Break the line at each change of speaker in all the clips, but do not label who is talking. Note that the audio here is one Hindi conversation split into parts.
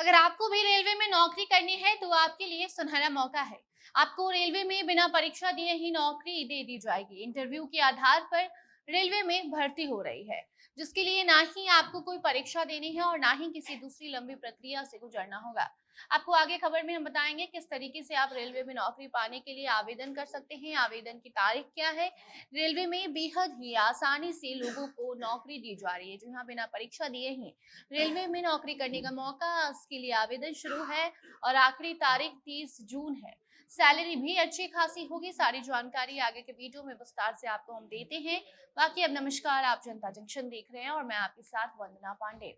अगर आपको भी रेलवे में नौकरी करनी है तो आपके लिए सुनहरा मौका है। आपको रेलवे में बिना परीक्षा दिए ही नौकरी दे दी जाएगी। इंटरव्यू के आधार पर रेलवे में भर्ती हो रही है, जिसके लिए ना ही आपको कोई परीक्षा देनी है और ना ही किसी दूसरी लंबी प्रक्रिया से गुजरना होगा। आपको आगे खबर में हम बताएंगे किस तरीके से आप रेलवे में नौकरी पाने के लिए आवेदन कर सकते हैं, आवेदन की तारीख क्या है। रेलवे में बेहद ही आसानी से लोगों को नौकरी दी जा रही है, जो यहाँ बिना परीक्षा दिए ही रेलवे में नौकरी करने का मौका, इसके लिए आवेदन शुरू है और आखिरी तारीख 30 जून है। सैलरी भी अच्छी खासी होगी। सारी जानकारी आगे के वीडियो में विस्तार से आपको हम देते हैं। बाकी अब नमस्कार, आप जनता जंक्शन देख रहे हैं और मैं आपके साथ वंदना पांडे।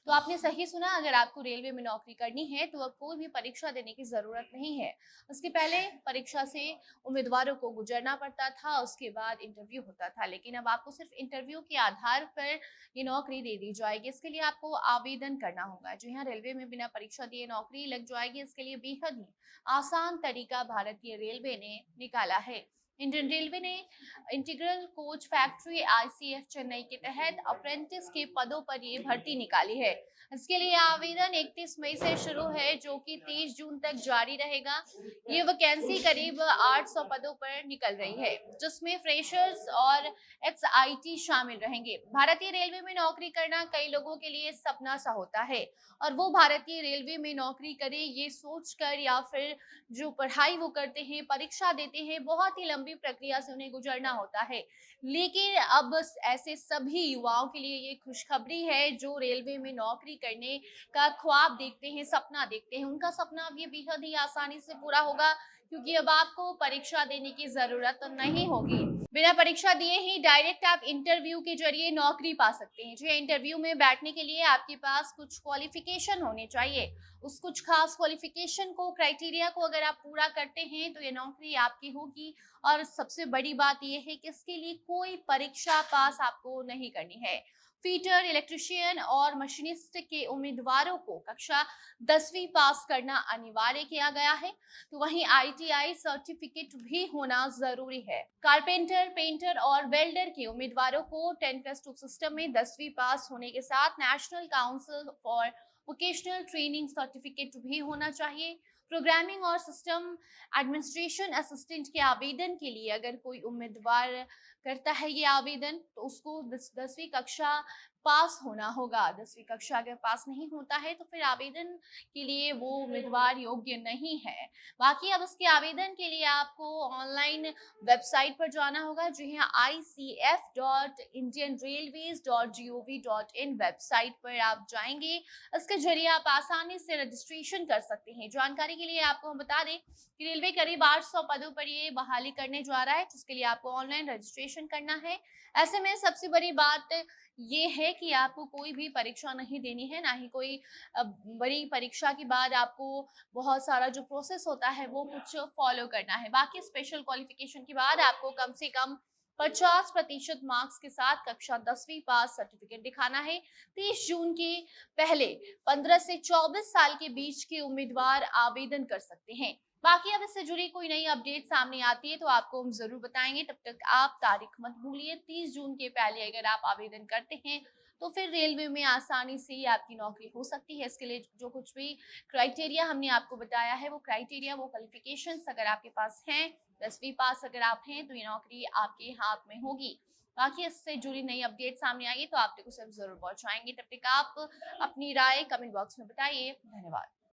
तो आपने सही सुना, अगर आपको रेलवे में नौकरी करनी है तो अब कोई भी परीक्षा देने की जरूरत नहीं है। उसके पहले परीक्षा से उम्मीदवारों को गुजरना पड़ता था, उसके बाद इंटरव्यू होता था, लेकिन अब आपको सिर्फ इंटरव्यू के आधार पर ये नौकरी दे दी जाएगी। इसके लिए आपको आवेदन करना होगा। जी हाँ, रेलवे में बिना परीक्षा दिए नौकरी लग जाएगी। इसके लिए बेहद ही आसान तरीका भारतीय रेलवे ने निकाला है। इंडियन रेलवे ने integral coach factory ICF Chennai के तहत अप्रेंटिस के पदों पर ये भर्ती निकाली है। इसके लिए आवेदन 31 मई से शुरू है, जो कि 30 जून तक जारी रहेगा। ये वैकेंसी करीब 800 पदों पर निकल रही है, जिसमें फ्रेशर्स और एक्सआईटी शामिल रहेंगे। भारतीय रेलवे में नौकरी करना कई लोगों के लिए सपना सा होता है, और वो भारतीय रेलवे में नौकरी करे ये सोचकर, या फिर जो पढ़ाई वो करते हैं, परीक्षा देते हैं, बहुत ही लंबी प्रक्रिया से उन्हें गुजरना होता है। लेकिन अब ऐसे सभी युवाओं के लिए ये खुशखबरी है जो रेलवे में नौकरी करने का ख्वाब देखते हैं, सपना देखते हैं। उनका सपना अब ये बेहद ही आसानी से पूरा होगा, क्योंकि अब आपको परीक्षा देने की जरूरत नहीं होगी। बिना परीक्षा दिए ही डायरेक्ट आप इंटरव्यू के जरिए नौकरी पा सकते हैं। जो इंटरव्यू में बैठने के लिए आपके पास कुछ क्वालिफिकेशन होने चाहिए। उस कुछ खास क्वालिफिकेशन को, क्राइटेरिया को अगर आप पूरा करते हैं तो ये नौकरी आपकी होगी। और सबसे बड़ी बात यह है कि इसके लिए कोई परीक्षा पास आपको नहीं करनी है। फीटर, इलेक्ट्रिशियन और मशीनिस्ट के उम्मीदवारों को कक्षा 10वीं पास करना अनिवार्य किया गया है। तो वहीं आईटीआई सर्टिफिकेट भी होना जरूरी है। कारपेंटर, पेंटर और वेल्डर के उम्मीदवारों को 10+2 सिस्टम में 10वीं पास होने के साथ national council for vocational training certificate भी होना चाहिए। प्रोग्रामिंग और सिस्टम एडमिनिस्ट्रेशन असिस्टेंट के आवेदन के लिए अगर कोई उम्मीदवार करता है ये आवेदन, तो उसको 10वीं कक्षा पास होना होगा। 10वीं कक्षा अगर पास नहीं होता है तो फिर आवेदन के लिए वो उम्मीदवार योग्य नहीं है। बाकी अब इसके आवेदन के लिए आपको ऑनलाइन वेबसाइट पर जाना होगा, जो है icf.indianrailways.gov.in वेबसाइट पर आप जाएंगे। इसके जरिए आप आसानी से रजिस्ट्रेशन कर सकते हैं। जानकारी के लिए आपको हम बता दें कि रेलवे करीब 800 पदों पर ये बहाली करने जा रहा है, जिसके लिए आपको ऑनलाइन रजिस्ट्रेशन करना है। ऐसे में सबसे बड़ी बात ये है कि आपको कोई भी परीक्षा नहीं देनी है, ना ही कोई बड़ी परीक्षा के बाद आपको बहुत सारा जो प्रोसेस होता है वो कुछ फॉलो करना है। बाकी स्पेशल क्वालिफिकेशन के बाद आपको कम से कम 50% मार्क्स के साथ कक्षा 10वीं पास सर्टिफिकेट दिखाना है। 30 जून के पहले 15 से 24 साल के बीच के उम्मीदवार आवेदन कर सकते हैं। बाकी अब इससे जुड़ी कोई नई अपडेट सामने आती है तो आपको हम जरूर बताएंगे। तब तक आप तारीख मत भूलिए, 30 जून के पहले अगर आप आवेदन करते हैं तो फिर रेलवे में आसानी से आपकी नौकरी हो सकती है। इसके लिए जो कुछ भी क्राइटेरिया हमने आपको बताया है, वो क्राइटेरिया, वो क्वालिफिकेशंस अगर आपके पास हैं, 10वीं पास अगर आप हैं, तो ये नौकरी आपके हाथ में होगी। बाकी इससे जुड़ी नई अपडेट सामने आई तो आप तक उसे जरूर पहुंचाएंगे। तब तक आप अपनी राय कमेंट बॉक्स में बताइए। धन्यवाद।